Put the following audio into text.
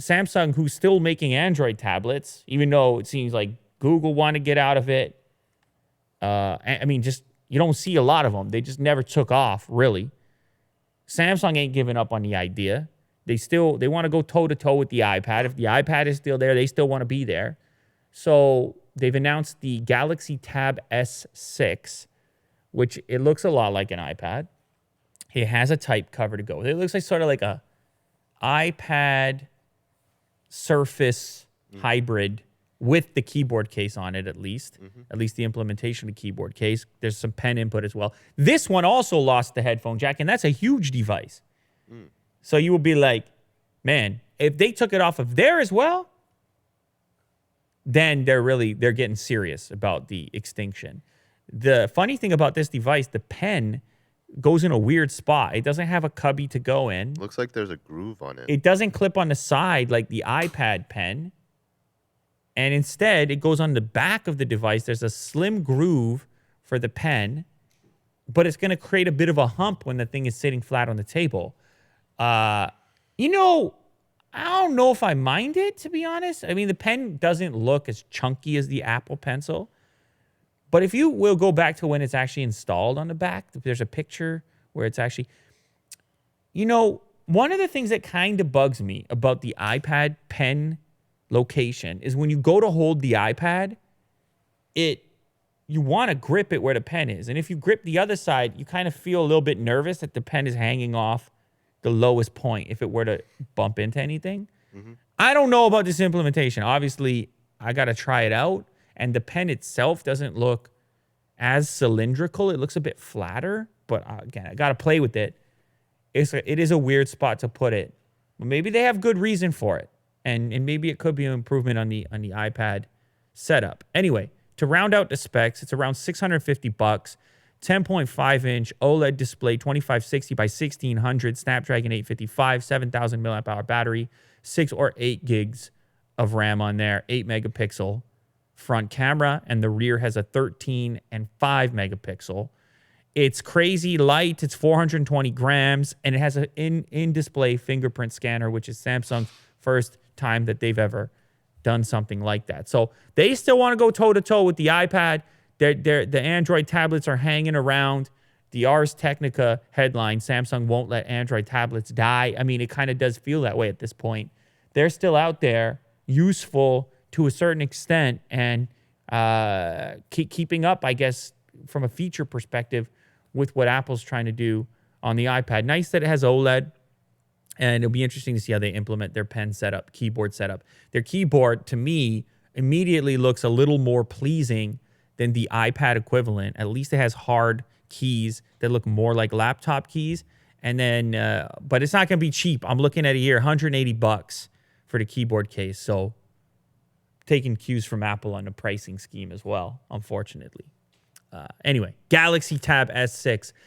Samsung, who's still making Android tablets, even though it seems like Google want to get out of it. I mean, just you don't see a lot of them. They just never took off, really. Samsung ain't giving up on the idea. They want to go toe-to-toe with the iPad. If the iPad is still there, they still want to be there. So they've announced the Galaxy Tab S6, which it looks a lot like an iPad. It has a type cover to go with it. It looks like sort of like a iPad Surface hybrid with the keyboard case on it, at least. At least the implementation of the keyboard case. There's some pen input as well. This one also lost the headphone jack, and that's a huge device. So you will be like, man, if they took it off of there as well, then they're getting serious about the extinction. The funny thing about this device, the pen goes in a weird spot. It doesn't have a cubby to go in. Looks like there's a groove on it. It doesn't clip on the side like the iPad pen. And instead, it goes on the back of the device. There's a slim groove for the pen, but it's going to create a bit of a hump when the thing is sitting flat on the table. You know, I don't know if I mind it, to be honest. I mean, the pen doesn't look as chunky as the Apple Pencil. But if you will go back to when it's actually installed on the back, there's a picture where it's actually... You know, one of the things that kind of bugs me about the iPad pen location is when you go to hold the iPad, you want to grip it where the pen is. And if you grip the other side, you kind of feel a little bit nervous that the pen is hanging off the lowest point if it were to bump into anything. I don't know about this implementation. Obviously, I got to try it out. And the pen itself doesn't look as cylindrical. It looks a bit flatter. But again, I got to play with it. It is a weird spot to put it. But maybe they have good reason for it. And maybe it could be an improvement on the iPad setup. Anyway, to round out the specs, it's around $650, 10.5-inch OLED display, 2560 by 1600, Snapdragon 855, 7,000 milliamp hour battery, 6 or 8 gigs of RAM on there, 8 megapixel front camera, and the rear has a 13 and 5 megapixel. It's crazy light. It's 420 grams, and it has an in-display fingerprint scanner, which is Samsung's first time that they've ever done something like that. So they still want to go toe-to-toe with the iPad. The Android tablets are hanging around. The Ars Technica headline, Samsung won't let Android tablets die. I mean, it kind of does feel that way at this point. They're still out there, useful to a certain extent, and keeping up, I guess, from a feature perspective with what Apple's trying to do on the iPad. Nice that it has OLED. And it'll be interesting to see how they implement their pen setup, keyboard setup. Their keyboard, to me, immediately looks a little more pleasing than the iPad equivalent. At least it has hard keys that look more like laptop keys. And then, but it's not going to be cheap. I'm looking at it here, $180 for the keyboard case. So taking cues from Apple on the pricing scheme as well, unfortunately. Anyway, Galaxy Tab S6.